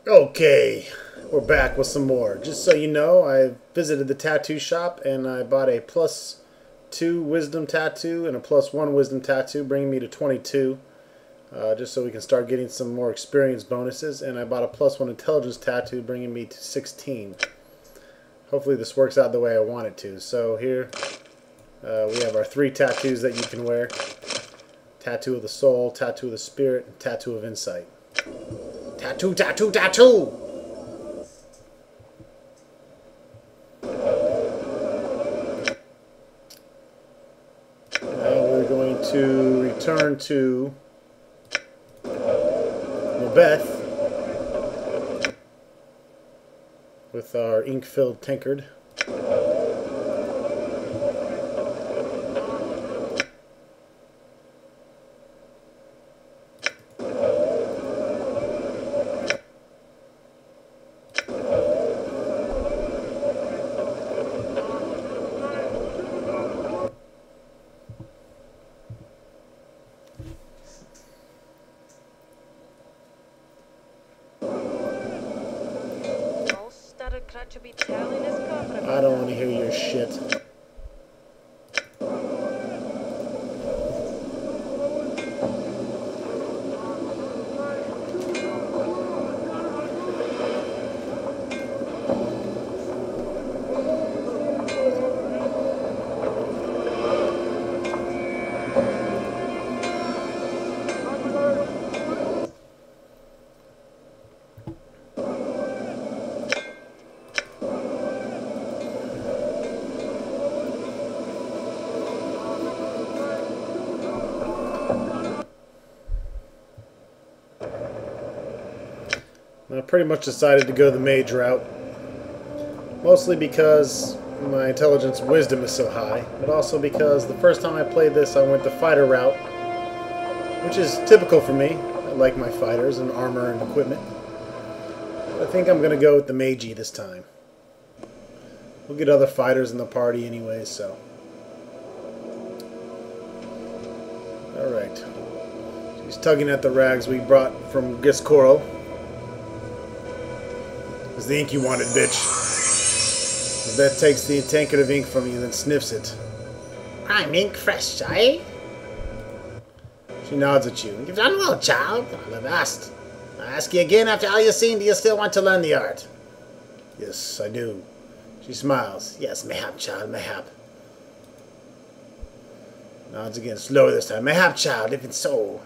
Okay, we're back with some more. Just so you know, I visited the tattoo shop and I bought a +2 wisdom tattoo and a +1 wisdom tattoo, bringing me to 22. Just so we can start getting some more experience bonuses. And I bought a +1 intelligence tattoo, bringing me to 16. Hopefully this works out the way I want it to. So here we have our 3 tattoos that you can wear. Tattoo of the soul, tattoo of the spirit, and tattoo of insight. Tattoo, tattoo, tattoo! Now we're going to return to Macbeth with our ink-filled tankard. I don't want to hear your shit. I pretty much decided to go the mage route, mostly because my intelligence wisdom is so high, but also because the first time I played this I went the fighter route, which is typical for me. I like my fighters and armor and equipment. But I think I'm going to go with the magey this time. We'll get other fighters in the party anyway, so. Alright. She's tugging at the rags we brought from Giscoro. It's the ink you wanted, bitch. Macbeth takes the tankard of ink from you and then sniffs it. I'm ink fresh, eh? She nods at you. You've done well, child. I'll have asked. I ask you again after all you've seen, do you still want to learn the art? Yes, I do. She smiles. Yes, mayhap, child, mayhap. Nods again, slower this time. Mayhap, child, if it's so.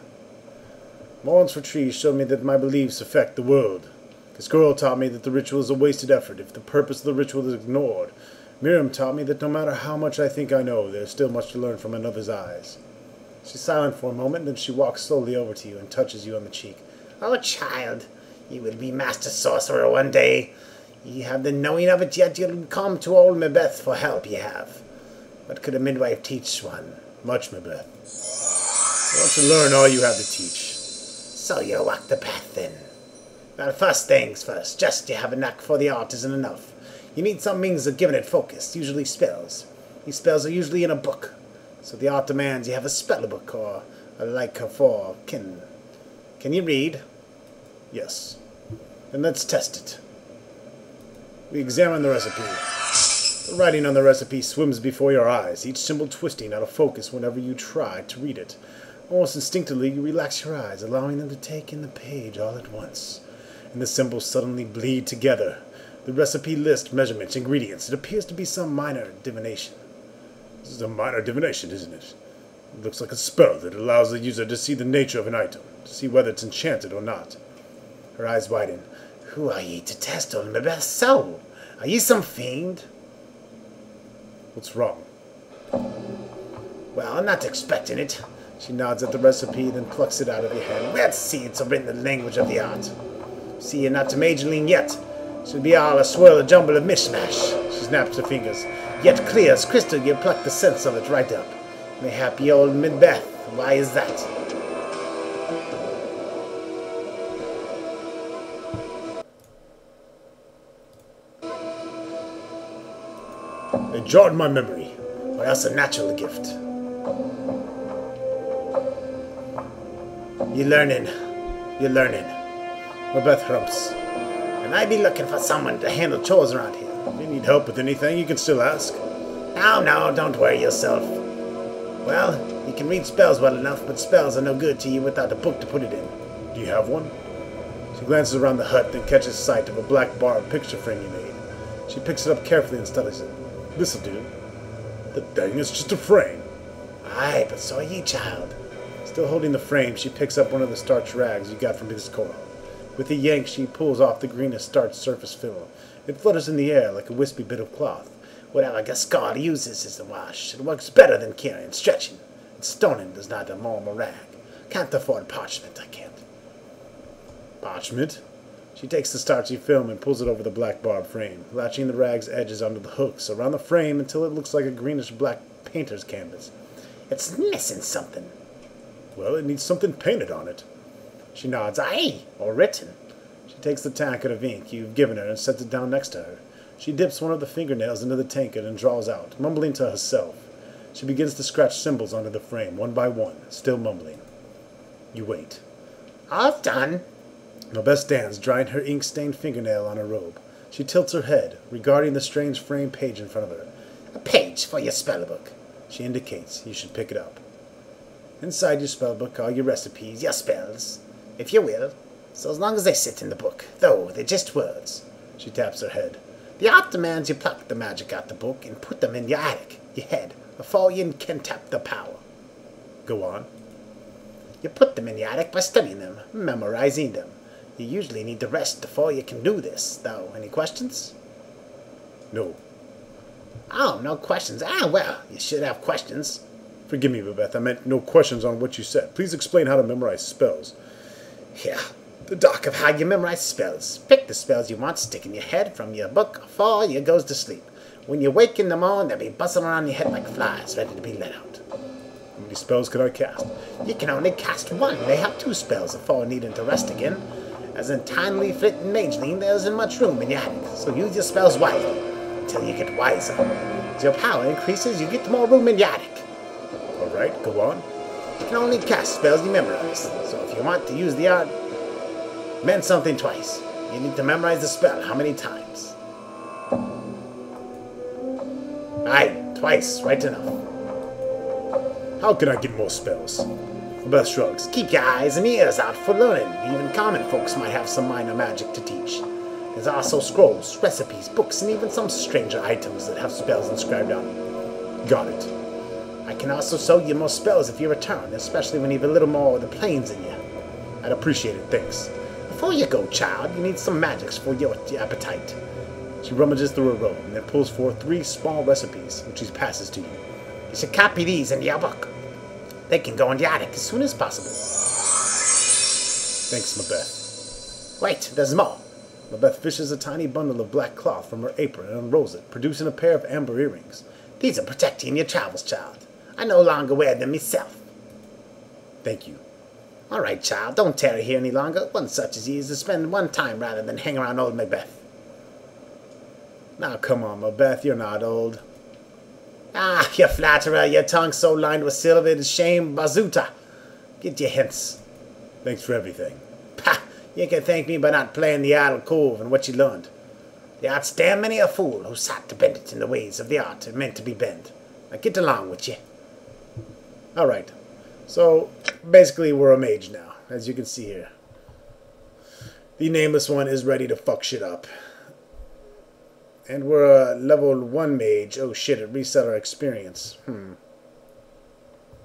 Morns for trees showed me that my beliefs affect the world. Giscoro taught me that the ritual is a wasted effort if the purpose of the ritual is ignored. Miriam taught me that no matter how much I think I know, there is still much to learn from another's eyes. She's silent for a moment, then she walks slowly over to you and touches you on the cheek. Oh, child, you will be master sorcerer one day. You have the knowing of it, yet you'll come to old Macbeth for help, you have. What could a midwife teach one? Much, Macbeth. I want to learn all you have to teach. So you walk the path, then. Well, first things first, just to have a knack for the art isn't enough. You need some means of giving it focus, usually spells. These spells are usually in a book, so the art demands you have a spell book or a like for Can you read? Yes. Then let's test it. We examine the recipe. The writing on the recipe swims before your eyes, each symbol twisting out of focus whenever you try to read it. Almost instinctively, you relax your eyes, allowing them to take in the page all at once. And the symbols suddenly bleed together. The recipe lists measurements, ingredients. It appears to be some minor divination. This is a minor divination, isn't it? It looks like a spell that allows the user to see the nature of an item, to see whether it's enchanted or not. Her eyes widen. Who are ye to test old Macbeth's soul? Are ye some fiend? What's wrong? Well, I'm not expecting it. She nods at the recipe, then plucks it out of your hand. Let's see it's written in the language of the art. See, you're not to majoring yet. Should be all a swirl, a jumble of mishmash. She snaps her fingers. Yet clear as crystal, you pluck the sense of it right up. Mayhap ye old Macbeth. Why is that? They jarred my memory, or else a natural gift. You're learning. Macbeth hrumps. And I be looking for someone to handle chores around here. If you need help with anything, you can still ask. No, no, don't worry yourself. Well, you can read spells well enough, but spells are no good to you without a book to put it in. Do you have one? She glances around the hut, then catches sight of a black bar of picture frame you made. She picks it up carefully and studies it. This'll do. The dang, it's just a frame. Aye, but so are ye, child. Still holding the frame, she picks up one of the starch rags you got from his coil. With a yank, she pulls off the greenish starch surface film. It flutters in the air like a wispy bit of cloth. Whatever Gascard uses is the wash. It works better than carrying, stretching. And stoning does not among a rag. Can't afford parchment, I can't. Parchment? She takes the starchy film and pulls it over the black barb frame, latching the rag's edges onto the hooks around the frame until it looks like a greenish-black painter's canvas. It's missing something. Well, it needs something painted on it. She nods. Aye, or written. She takes the tankard of ink you've given her and sets it down next to her. She dips one of the fingernails into the tankard and draws out, mumbling to herself. She begins to scratch symbols onto the frame, one by one, still mumbling. You wait. I've done. Mabeth stands, drying her ink-stained fingernail on her robe. She tilts her head, regarding the strange framed page in front of her. A page for your spellbook. She indicates you should pick it up. Inside your spellbook are your recipes, your spells, if you will, so as long as they sit in the book, though they're just words. She taps her head. The art demands you pluck the magic out the book and put them in your attic, your head, before you can tap the power. Go on. You put them in the attic by studying them, memorizing them. You usually need to rest before you can do this, though. Any questions? No. Oh, no questions. Well, you should have questions. Forgive me, Babette. I meant no questions on what you said. Please explain how to memorize spells. Yeah, the doc of how you memorize spells. Pick the spells you want, stick in your head from your book before you goes to sleep. When you wake in the morning, they'll be buzzing around your head like flies, ready to be let out. How many spells can I cast? You can only cast one. They have 2 spells before needing to rest again. As in Tine Leaf, Flit, and Mageling, there isn't much room in your attic, so use your spells wisely until you get wiser. As your power increases, you get more room in your attic. Alright, go on. You can only cast spells you memorize, so if you want to use the art, meant something twice. You need to memorize the spell how many times? Aye, twice, right enough. How can I get more spells? Babette shrugs. Keep your eyes and ears out for learning. Even common folks might have some minor magic to teach. There's also scrolls, recipes, books, and even some stranger items that have spells inscribed on them. Got it. I can also show you more spells if you return, especially when you have a little more of the planes in you. I'd appreciate it, thanks. Before you go, child, you need some magics for your appetite. She rummages through her robe and then pulls forth 3 small recipes, which she passes to you. You should copy these in your book. They can go in the attic as soon as possible. Thanks, Mabeth. Wait, there's more. Mabeth fishes a tiny bundle of black cloth from her apron and unrolls it, producing a pair of amber earrings. These are protecting your travels, child. I no longer wear them myself. Thank you. All right, child, don't tarry here any longer. One such as ye is to spend one time rather than hang around old Macbeth. Now, come on, Mabeth, you're not old. Ah, you flatterer, your tongue so lined with silver it is shame bazuta. Get your hints. Thanks for everything. Pah, you can thank me by not playing the idle cove and what you learned. The art's damn many a fool who sought to bend it in the ways of the art it meant to be bent. Now get along with you. Alright, so basically we're a mage now, as you can see here. The nameless one is ready to fuck shit up. And we're a level 1 mage. Oh shit, it reset our experience. I'm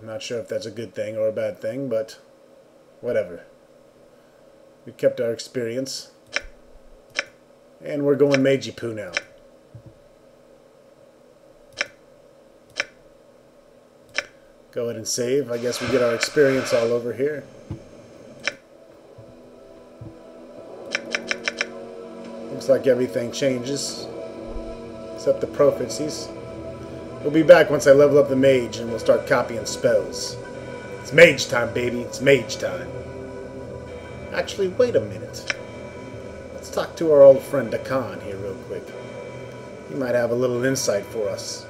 not sure if that's a good thing or a bad thing, but whatever. We kept our experience. And we're going magey poo now. Go ahead and save. I guess we get our experience all over here. Looks like everything changes. Except the prophecies. We'll be back once I level up the mage and we'll start copying spells. It's mage time, baby. It's mage time. Actually, wait a minute. Let's talk to our old friend Dakan here real quick. He might have a little insight for us.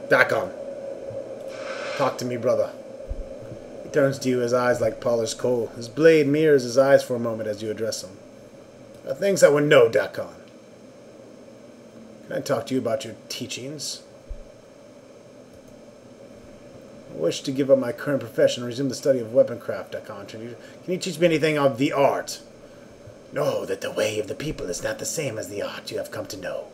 Dakan. Talk to me, brother. Turns to you, his eyes like polished coal. His blade mirrors his eyes for a moment as you address him. There are things I would know, Dakon. Can I talk to you about your teachings? I wish to give up my current profession and resume the study of weaponcraft, Dakon. Can you teach me anything of the art? Know that the way of the people is not the same as the art you have come to know.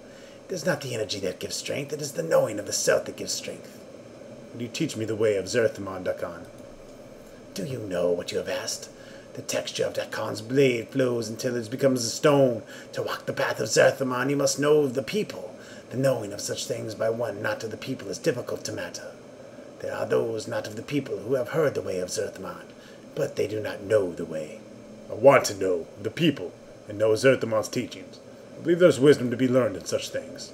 It is not the energy that gives strength, it is the knowing of the self that gives strength. Will you teach me the way of Zerthimon, Dakon? Do you know what you have asked? The texture of Dakon's blade flows until it becomes a stone. To walk the path of Zerthimon, you must know the people. The knowing of such things by one not of the people is difficult to matter. There are those not of the people who have heard the way of Zerthimon, but they do not know the way. I want to know the people and know Zerthimon's teachings. I believe there's wisdom to be learned in such things.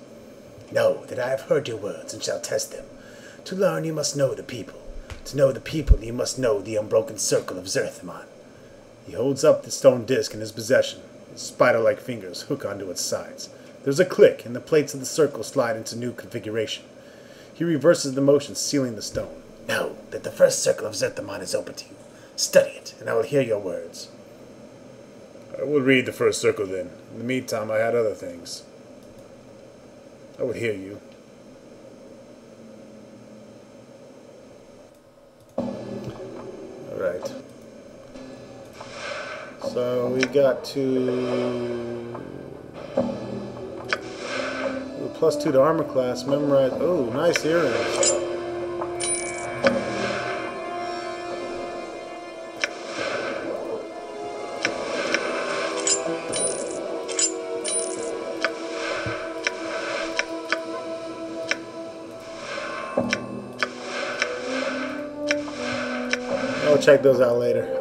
Know that I have heard your words and shall test them. To learn, you must know the people. To know the people, you must know the unbroken circle of Zerthimon. He holds up the stone disc in his possession. His spider-like fingers hook onto its sides. There's a click, and the plates of the circle slide into new configuration. He reverses the motion, sealing the stone. Know that the first circle of Zerthimon is open to you. Study it, and I will hear your words. I will read the first circle then. In the meantime, I had other things. I will hear you. Alright. So we got to +2 to armor class, memorize. Oh, nice earrings. I'll check those out later.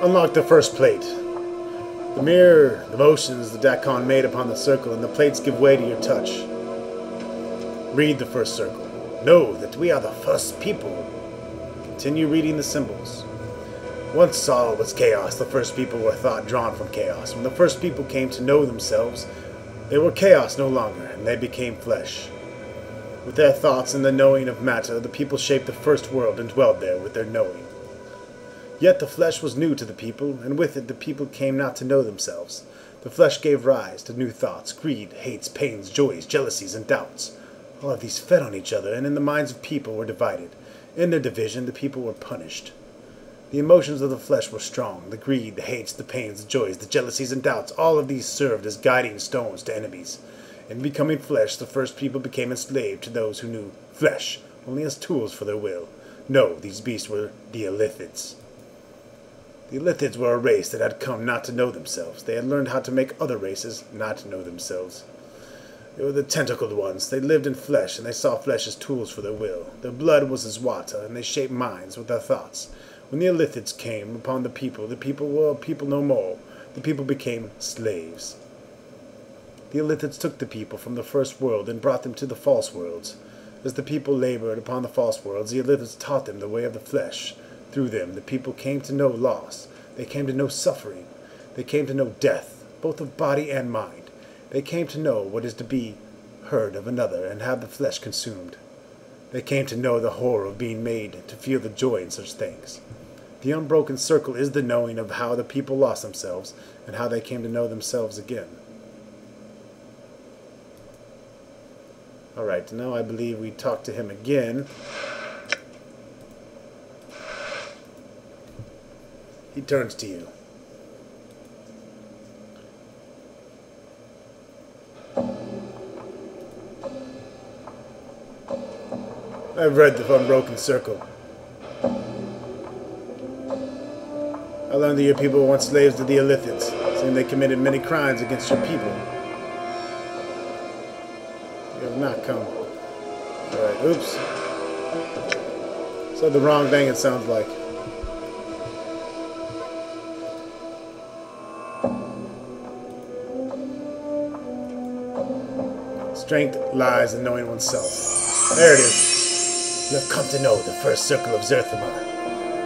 Unlock the first plate. The mirror, the motions the Dakon made upon the circle, and the plates give way to your touch. Read the first circle. Know that we are the first people. Continue reading the symbols. Once all was chaos, the first people were thought drawn from chaos. When the first people came to know themselves, they were chaos no longer, and they became flesh. With their thoughts and the knowing of matter, the people shaped the first world and dwelled there with their knowing. Yet the flesh was new to the people, and with it the people came not to know themselves. The flesh gave rise to new thoughts, greed, hates, pains, joys, jealousies, and doubts. All of these fed on each other, and in the minds of people were divided. In their division, the people were punished. The emotions of the flesh were strong. The greed, the hates, the pains, the joys, the jealousies, and doubts, all of these served as guiding stones to enemies. In becoming flesh, the first people became enslaved to those who knew flesh only as tools for their will. No, these beasts were the Illithids. The Illithids were a race that had come not to know themselves. They had learned how to make other races not to know themselves. They were the tentacled ones. They lived in flesh, and they saw flesh as tools for their will. Their blood was as water, and they shaped minds with their thoughts. When the Illithids came upon the people were people no more. The people became slaves. The Illithids took the people from the first world and brought them to the false worlds. As the people labored upon the false worlds, the Illithids taught them the way of the flesh. Through them, the people came to know loss. They came to know suffering. They came to know death, both of body and mind. They came to know what is to be heard of another and have the flesh consumed. They came to know the horror of being made to feel the joy in such things. The unbroken circle is the knowing of how the people lost themselves and how they came to know themselves again. Alright, now I believe we talk to him again. He turns to you. I've read the Unbroken Circle. I learned that your people were once slaves to the Illithids, saying they committed many crimes against your people. You have not come. Alright, oops. Said the wrong thing, it sounds like. Strength lies in knowing oneself. There it is. You have come to know the first circle of Zerthimon.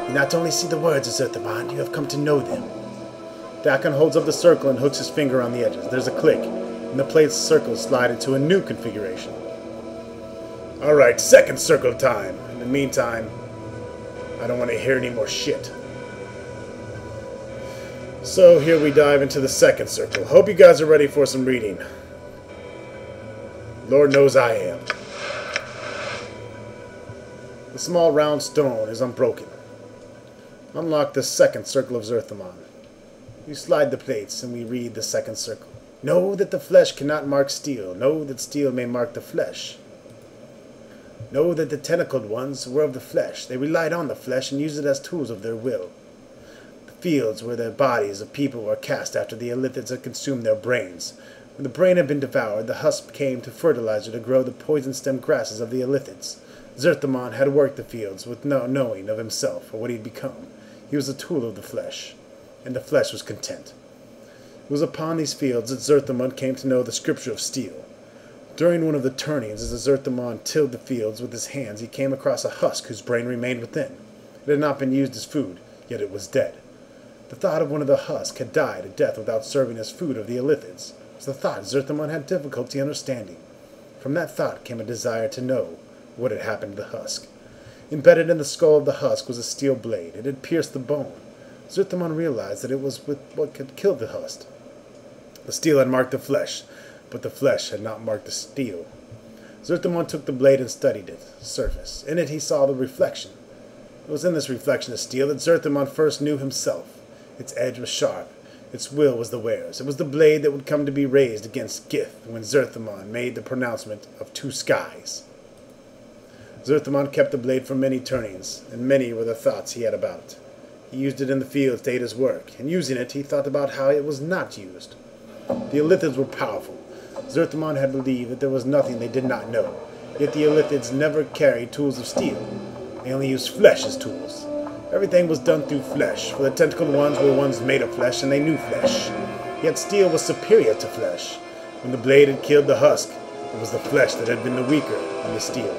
You not only see the words of Zerthimon, you have come to know them. Dakon holds up the circle and hooks his finger on the edges. There's a click, and the plate's circles slide into a new configuration. Alright, second circle time. In the meantime, I don't want to hear any more shit. So here we dive into the second circle. Hope you guys are ready for some reading. Lord knows I am. The small round stone is unbroken. Unlock the second circle of Zerthimon. You slide the plates and we read the second circle. Know that the flesh cannot mark steel. Know that steel may mark the flesh. Know that the tentacled ones were of the flesh. They relied on the flesh and used it as tools of their will. The fields where the bodies of people were cast after the Illithids had consumed their brains. When the brain had been devoured, the husk came to fertilizer to grow the poison-stemmed grasses of the Illithids. Zerthimon had worked the fields with no knowing of himself or what he had become. He was a tool of the flesh, and the flesh was content. It was upon these fields that Zerthimon came to know the scripture of steel. During one of the turnings, as Zerthimon tilled the fields with his hands, he came across a husk whose brain remained within. It had not been used as food, yet it was dead. The thought of one of the husk had died a death without serving as food of the Illithids was the thought Zerthimon had difficulty understanding. From that thought came a desire to know what had happened to the husk. Embedded in the skull of the husk was a steel blade. It had pierced the bone. Zerthimon realized that it was what had killed the husk. The steel had marked the flesh, but the flesh had not marked the steel. Zerthimon took the blade and studied its surface. In it he saw the reflection. It was in this reflection of steel that Zerthimon first knew himself. Its edge was sharp. Its will was the wearer's. It was the blade that would come to be raised against Gith when Zerthimon made the pronouncement of two skies. Zerthimon kept the blade for many turnings, and many were the thoughts he had about it. He used it in the fields to aid his work, and using it he thought about how it was not used. The Illithids were powerful. Zerthimon had believed that there was nothing they did not know, yet the Illithids never carried tools of steel. They only used flesh as tools. Everything was done through flesh, for the tentacled ones were ones made of flesh, and they knew flesh. Yet steel was superior to flesh. When the blade had killed the husk, it was the flesh that had been the weaker than the steel.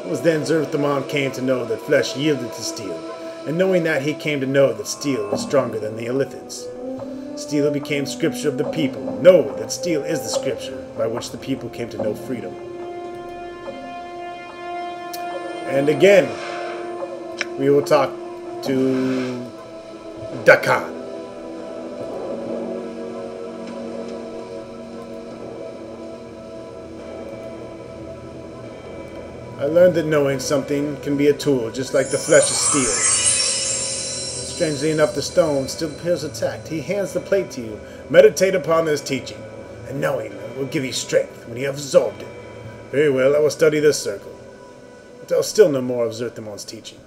It was then Zerthimon came to know that flesh yielded to steel, and knowing that he came to know that steel was stronger than the Illithids. Steel became scripture of the people. Know that steel is the scripture by which the people came to know freedom. And again, we will talk to Dakan. I learned that knowing something can be a tool, just like the flesh is steel. Strangely enough, the stone still appears attacked. He hands the plate to you. Meditate upon this teaching, and knowing it will give you strength when you have absorbed it. Very well, I will study this circle. But I'll still know more of Zerthimon's teaching.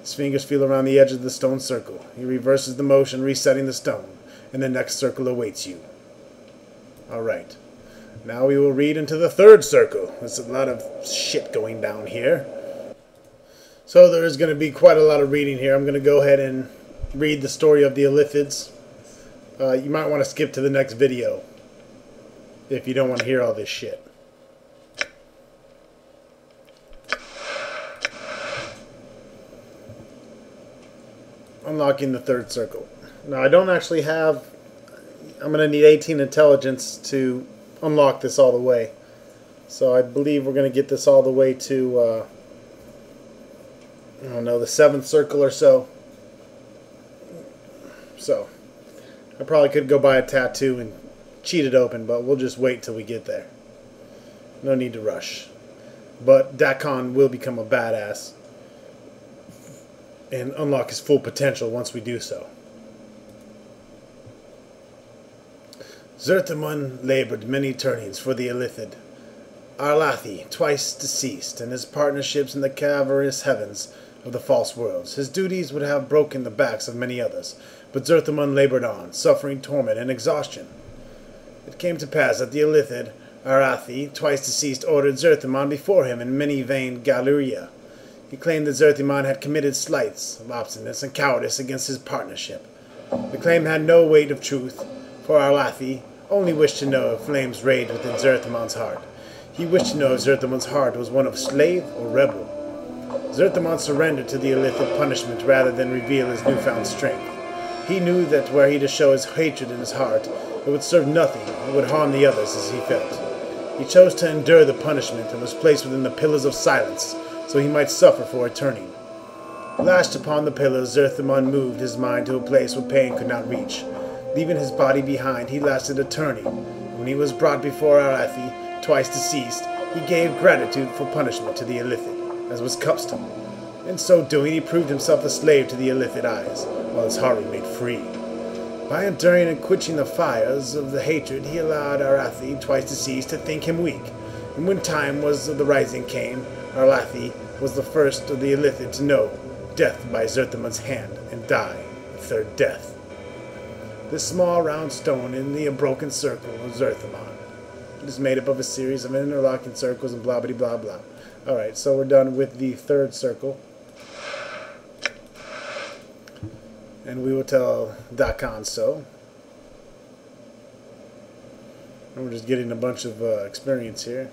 His fingers feel around the edge of the stone circle. He reverses the motion, resetting the stone, and the next circle awaits you. Alright. Now we will read into the third circle. There's a lot of shit going down here. So there is going to be quite a lot of reading here. I'm going to go ahead and read the story of the Illithids. You might want to skip to the next video if you don't want to hear all this shit. Unlocking the third circle. Now I don't actually have... I'm going to need 18 intelligence to unlock this all the way. So I believe we're going to get this all the way to... I don't know, the 7th circle or so. So, I probably could go buy a tattoo and cheat it open, but we'll just wait till we get there. No need to rush. But Dakan will become a badass and unlock his full potential once we do so. Zerthimon labored many turnings for the Illithid. Arlathi, twice deceased, and his partnerships in the cavernous heavens of the false worlds. His duties would have broken the backs of many others, but Zerthimon labored on, suffering torment and exhaustion. It came to pass that the Illithid, Arathi, twice deceased, ordered Zerthimon before him in many vain Galuria. He claimed that Zerthimon had committed slights of obstinacy and cowardice against his partnership. The claim had no weight of truth, for Arlathi only wished to know if flames raged within Zerthimon's heart. He wished to know if Zerthimon's heart was one of slave or rebel. Zerthimon surrendered to the Illithid punishment rather than reveal his newfound strength. He knew that were he to show his hatred in his heart, it would serve nothing, it would harm the others as he felt. He chose to endure the punishment and was placed within the Pillars of Silence, so he might suffer for a turning. Lashed upon the pillars, Zerthimon moved his mind to a place where pain could not reach. Leaving his body behind, he lasted a turning. When he was brought before Arathi, twice deceased, he gave gratitude for punishment to the Illithid, as was custom. In so doing, he proved himself a slave to the Illithid eyes, while his heart remained free. By enduring and quenching the fires of the hatred, he allowed Arathi, twice deceased, to think him weak. And when time was of the rising came, Arathi was the first of the Illithid to know death by Zerthimon's hand, and die the third death. This small round stone in the broken circle of Zerthimon. It is made up of a series of interlocking circles and blah blah blah blah. Alright, so we're done with the third circle. And we will tell Dakan so. And we're just getting a bunch of experience here.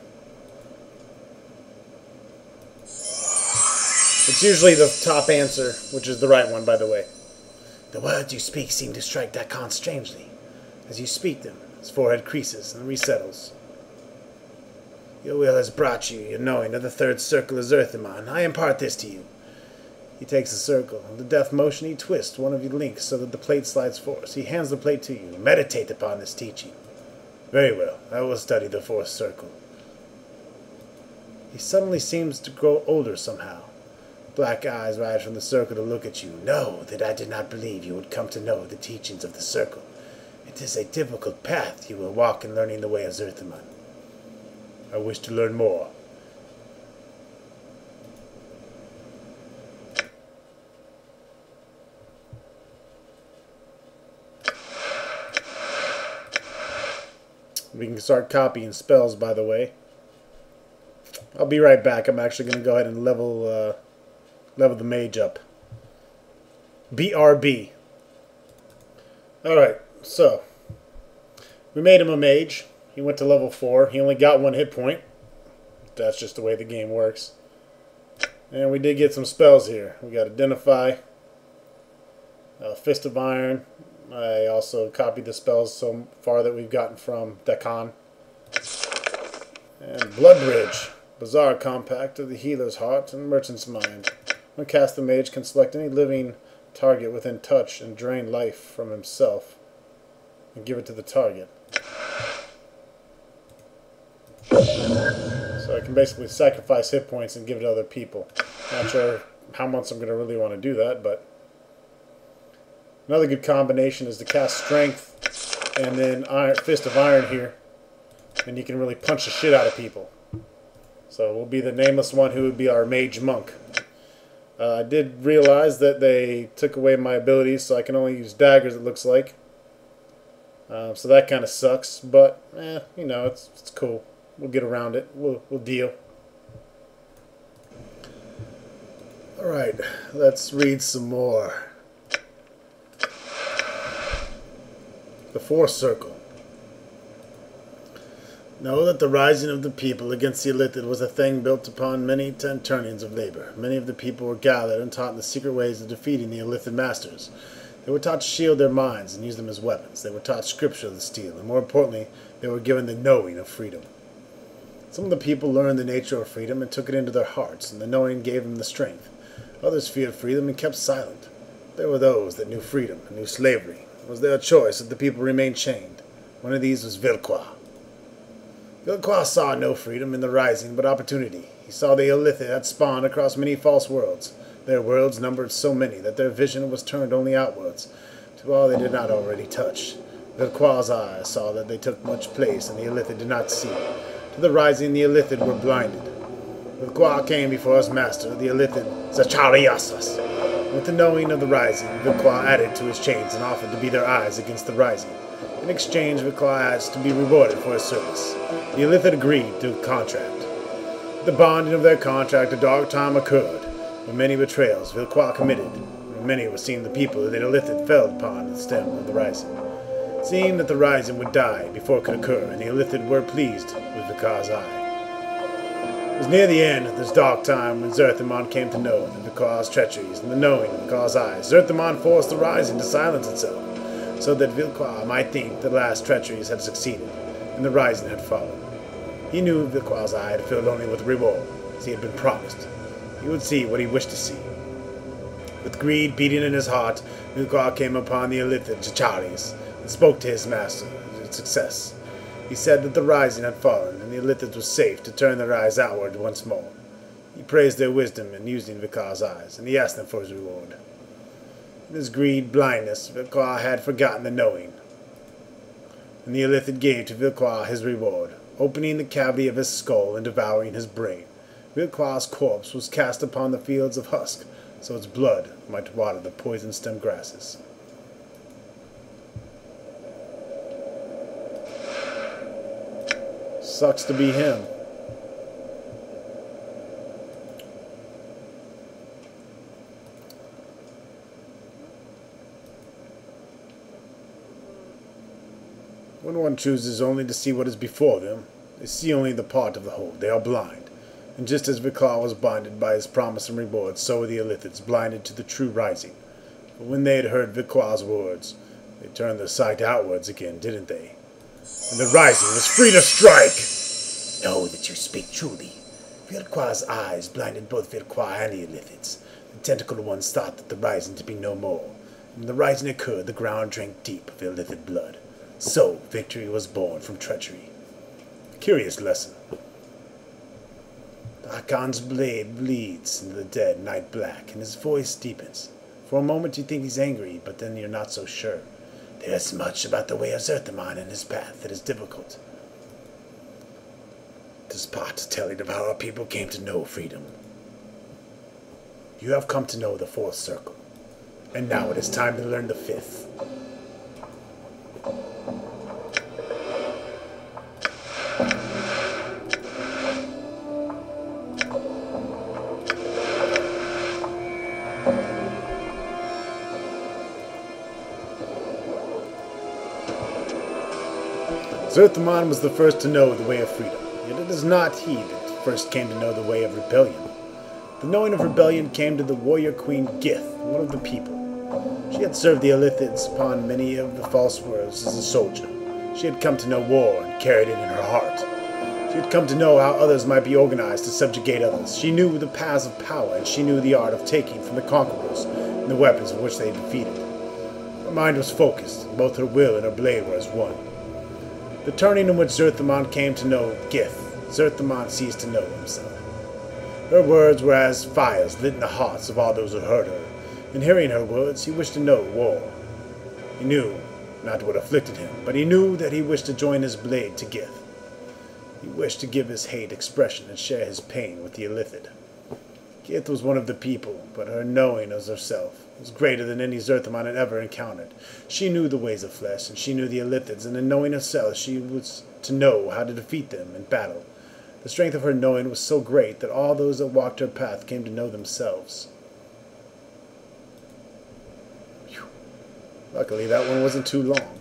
It's usually the top answer, which is the right one, by the way. The words you speak seem to strike Dakan strangely. As you speak them, his forehead creases and resettles. Your will has brought you your knowing of the third circle of Zerthimon. I impart this to you. He takes a circle. In the death motion, he twists one of your links so that the plate slides forth. He hands the plate to you. Meditate upon this teaching. Very well. I will study the fourth circle. He suddenly seems to grow older somehow. Black eyes rise from the circle to look at you. Know that I did not believe you would come to know the teachings of the circle. It is a difficult path you will walk in learning the way of Zerthimon. I wish to learn more. We can start copying spells, by the way. I'll be right back. I'm actually going to go ahead and level the mage up. BRB. Alright, so we made him a mage. He went to level 4. He only got 1 hit point. That's just the way the game works. And we did get some spells here. We got Identify, Fist of Iron. I also copied the spells so far that we've gotten from Dakan. And Blood Bridge. Bizarre compact of the healer's heart and merchant's mind. When cast, the mage can select any living target within touch and drain life from himself and give it to the target. So I can basically sacrifice hit points and give it to other people. Not sure how much I'm going to really want to do that, but another good combination is to cast Strength and then Fist of Iron here, and you can really punch the shit out of people. So we'll be the nameless one who would be our mage monk. I did realize that they took away my abilities, so I can only use daggers, it looks like. So that kind of sucks, but, you know, it's cool. We'll get around it. We'll deal. Alright, let's read some more. The fourth circle. Know that the rising of the people against the Illithid was a thing built upon many turnings of labor. Many of the people were gathered and taught the secret ways of defeating the Illithid masters. They were taught to shield their minds and use them as weapons. They were taught scripture to steal, and more importantly, they were given the knowing of freedom. Some of the people learned the nature of freedom and took it into their hearts, and the knowing gave them the strength. Others feared freedom and kept silent. There were those that knew freedom and knew slavery. It was their choice that the people remained chained. One of these was Vilqua. Vilqua saw no freedom in the rising, but opportunity. He saw the Illithid had spawned across many false worlds. Their worlds numbered so many that their vision was turned only outwards, to all they did not already touch. Vilqua's eyes saw that they took much place, and the Illithid did not see. To the rising, the Illithid were blinded. Vilqua came before his master, the Illithid Zachariasas. With the knowing of the rising, Vilqua added to his chains and offered to be their eyes against the rising. In exchange, Vilqua asked to be rewarded for his service. The Illithid agreed to a contract. The bonding of their contract, a dark time occurred, when many betrayals Vilqua committed, and many were seen the people that the Illithid fell upon the stem of the rising. Seeing that the rising would die before it could occur, and the Illithid were pleased with Vilqua's eye. It was near the end of this dark time when Zerthimon came to know that Vilqua's treacheries and the knowing of Vilqua's eyes. Zerthimon forced the rising to silence itself, so that Vilqua might think the last treacheries had succeeded, and the rising had fallen. He knew Vilquar's eye had filled only with reward, as he had been promised. He would see what he wished to see. With greed beating in his heart, Vilquar came upon the Illithid Chacharius and spoke to his master of success. He said that the rising had fallen, and the Illithids were safe to turn their eyes outward once more. He praised their wisdom in using Vilquar's eyes, and he asked them for his reward. In his greed, blindness, Vilquar had forgotten the knowing, and the Illithid gave to Vilquar his reward, opening the cavity of his skull and devouring his brain. Vilquar's corpse was cast upon the fields of husk, so its blood might water the poison-stem grasses. Sucks to be him. When one chooses only to see what is before them, they see only the part of the whole. They are blind. And just as Vilquar was blinded by his promise and reward, so were the Illithids blinded to the true rising. But when they had heard Vilquar's words, they turned their sight outwards again, didn't they? And the rising was free to strike! Know that you speak truly. Vilquar's eyes blinded both Vilquar and the Illithids. The tentacled ones thought that the rising to be no more. And when the rising occurred, the ground drank deep of Illithid blood. So victory was born from treachery. A curious lesson. The Hakon's blade bleeds into the dead night black, and his voice deepens. For a moment you think he's angry, but then you're not so sure. There's much about the way of Zerthimon and his path that is difficult. 'Tis part telling of how our people came to know freedom. You have come to know the fourth circle, and now it is time to learn the fifth. Zerthimon was the first to know the way of freedom, yet it is not he that first came to know the way of rebellion. The knowing of rebellion came to the warrior queen Gith, one of the people. She had served the Illithids upon many of the false worlds as a soldier. She had come to know war and carried it in her heart. She had come to know how others might be organized to subjugate others. She knew the paths of power, and she knew the art of taking from the conquerors and the weapons of which they defeated. Her mind was focused, and both her will and her blade were as one. The turning in which Zerthimon came to know Gith, Zerthimon ceased to know himself. Her words were as fires lit in the hearts of all those who heard her. In hearing her words, he wished to know war. He knew not what afflicted him, but he knew that he wished to join his blade to Gith. He wished to give his hate expression and share his pain with the Illithid. Gith was one of the people, but her knowing of herself was greater than any Zerthimon had ever encountered. She knew the ways of flesh, and she knew the Illithids, and in knowing herself she was to know how to defeat them in battle. The strength of her knowing was so great that all those that walked her path came to know themselves. Whew. Luckily, that one wasn't too long.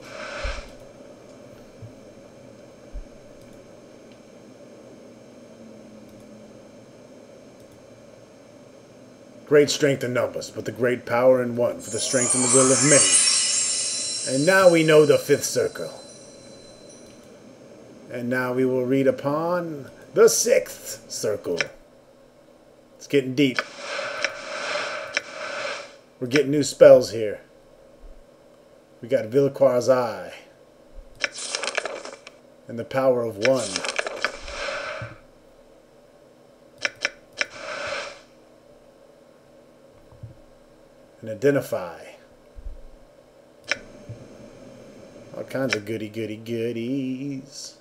Great strength in numbers, but the great power in one, for the strength and the will of many. And now we know the fifth circle. And now we will read upon the sixth circle. It's getting deep. We're getting new spells here. We got Vilquar's Eye. And the power of one. And identify. All kinds of goody goodies.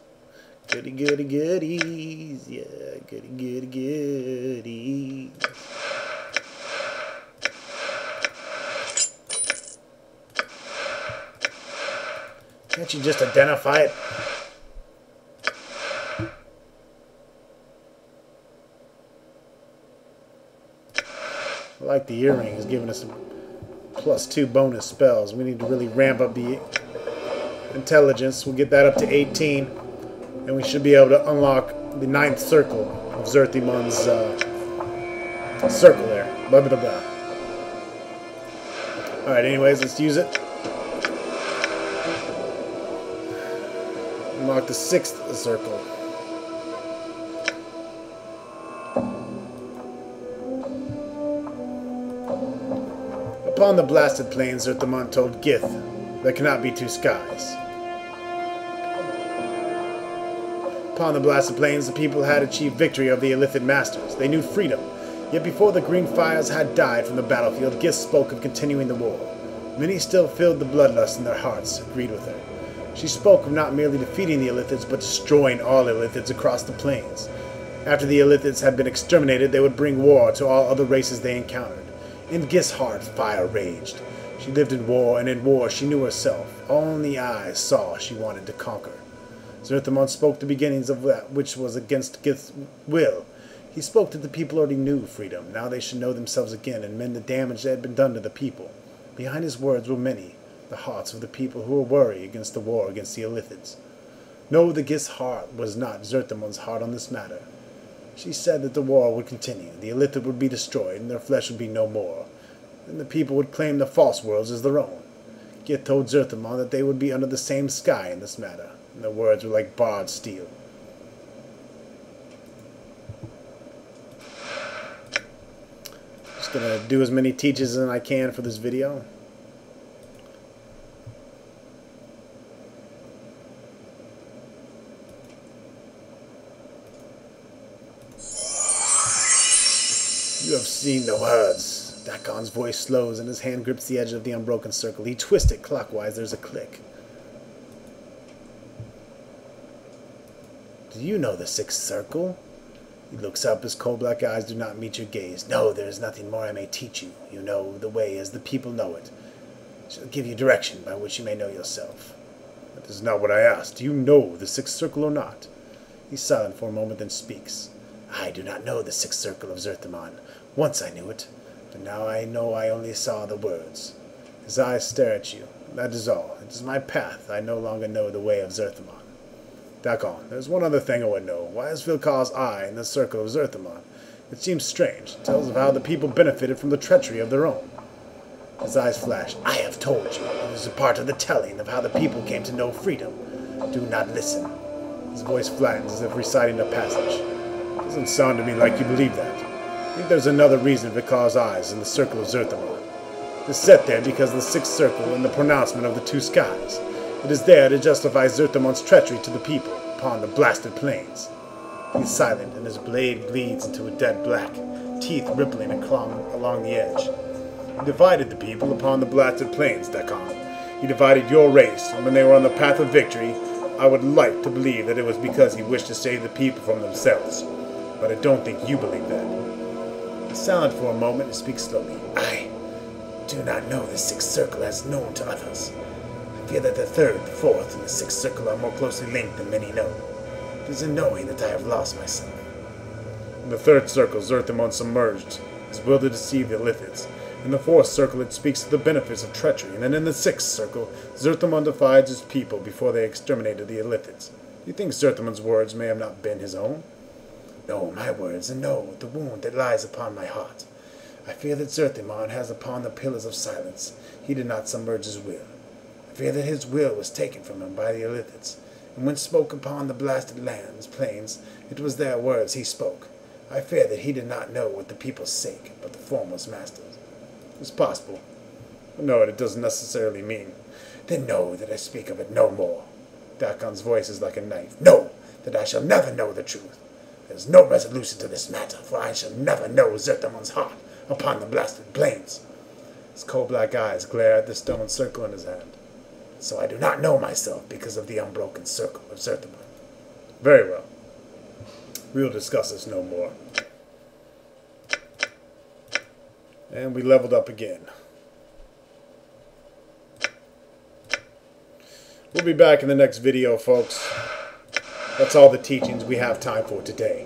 Goody goodies. Yeah, goody goodies. Can't you just identify it? I like the earrings, giving us some +2 bonus spells. We need to really ramp up the intelligence. We'll get that up to 18, and we should be able to unlock the 9th circle of Zerthimon's circle there. Blah, blah, blah. Alright, anyways, let's use it. Unlock the 6th circle. Upon the blasted plains, Zerthimon told Gith, there cannot be two skies. Upon the blasted plains, the people had achieved victory over the Illithid masters. They knew freedom. Yet before the green fires had died from the battlefield, Gith spoke of continuing the war. Many still filled the bloodlust in their hearts, agreed with her. She spoke of not merely defeating the Illithids, but destroying all Illithids across the plains. After the Illithids had been exterminated, they would bring war to all other races they encountered. In Gith's heart, fire raged. She lived in war, and in war she knew herself. Only eyes saw she wanted to conquer. Zerthimon spoke the beginnings of that which was against Gith's will. He spoke that the people already knew freedom. Now they should know themselves again and mend the damage that had been done to the people. Behind his words were many, the hearts of the people who were worried against the war against the Illithids. No, the Gith's heart was not Zerthimon's heart on this matter. She said that the war would continue, the Illithid would be destroyed, and their flesh would be no more. Then the people would claim the false worlds as their own. Gith told Zerthimon that they would be under the same sky in this matter, and their words were like barbed steel. Just gonna do as many teaches as I can for this video. You have seen the words. Dakon's voice slows and his hand grips the edge of the unbroken circle. He twists it clockwise. There's a click. Do you know the sixth circle? He looks up. His coal black eyes do not meet your gaze. No, there is nothing more I may teach you. You know the way as the people know it. I shall give you direction by which you may know yourself. That is not what I asked. Do you know the sixth circle or not? He's silent for a moment, then speaks. I do not know the sixth circle of Zerthimon. Once I knew it, but now I know I only saw the words. His eyes stare at you. That is all. It is my path. I no longer know the way of Zerthimon. Dakon, there's one other thing I would know. Why is Vilkar's eye in the circle of Zerthimon? It seems strange. It tells of how the people benefited from the treachery of their own. His eyes flash. I have told you. It is a part of the telling of how the people came to know freedom. Do not listen. His voice flattens as if reciting a passage. It doesn't sound to me like you believe that. I think there's another reason Vilkar's eyes in the circle of Zerthimon. It is set there because of the sixth circle and the pronouncement of the two skies. It is there to justify Zerthimon's treachery to the people upon the blasted plains. He is silent, and his blade bleeds into a dead black, teeth rippling along the edge. He divided the people upon the blasted plains, Dakon. He divided your race, and when they were on the path of victory, I would like to believe that it was because he wished to save the people from themselves. But I don't think you believe that. He's silent for a moment and speaks slowly. I do not know the sixth circle as known to others. I fear that the third, the fourth, and the sixth circle are more closely linked than many know. It is in knowing that I have lost myself. In the third circle, Zerthimon submerged his will to deceive the Illithids. In the fourth circle, it speaks of the benefits of treachery. And then in the sixth circle, Zerthimon divides his people before they exterminated the Illithids. Do you think Zerthimon's words may have not been his own? No, my words, and no, the wound that lies upon my heart. I fear that Zerthimon has upon the pillars of silence. He did not submerge his will. I fear that his will was taken from him by the Illithids, and when spoke upon the blasted lands, plains, it was their words he spoke. I fear that he did not know what the people's sake, but the foremost masters. It's possible. But no, it doesn't necessarily mean. Then know that I speak of it no more. Dakon's voice is like a knife. Know that I shall never know the truth. There is no resolution to this matter, for I shall never know Zerthimon's heart upon the blasted plains. His coal-black eyes glare at the stone circle in his hand. So I do not know myself because of the unbroken circle of Zerthimon. Very well. We will discuss this no more. And we leveled up again. We'll be back in the next video, folks. That's all the teachings we have time for today.